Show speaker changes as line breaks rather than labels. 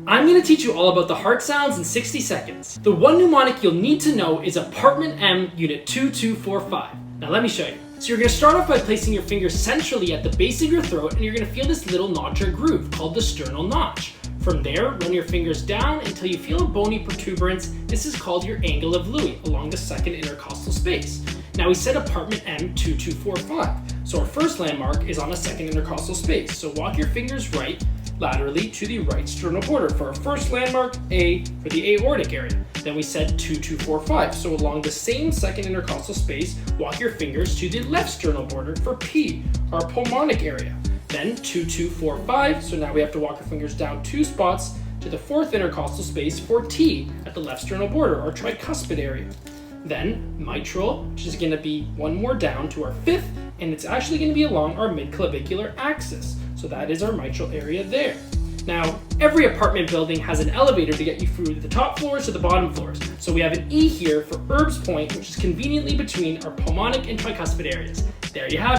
I'm going to teach you all about the heart sounds in 60 seconds. The one mnemonic you'll need to know is Apartment M Unit 2245. Now let me show you. So you're going to start off by placing your fingers centrally at the base of your throat, and you're going to feel this little notch or groove called the sternal notch. From there, run your fingers down until you feel a bony protuberance. This is called your angle of Louis along the second intercostal space. Now we said Apartment M 2245. So our first landmark is on the second intercostal space. So walk your fingers right laterally to the right sternal border for our first landmark, A, for the aortic area. Then we said 2245. So along the same second intercostal space, walk your fingers to the left sternal border for P, our pulmonic area. Then 2245. So now we have to walk our fingers down 2 spots to the fourth intercostal space for T at the left sternal border, our tricuspid area. Then mitral, which is going to be one more down to our fifth, and it's actually going to be along our midclavicular axis. So that is our mitral area there. Now, every apartment building has an elevator to get you through the top floors to the bottom floors. So we have an E here for Erb's Point, which is conveniently between our pulmonic and tricuspid areas. There you have it.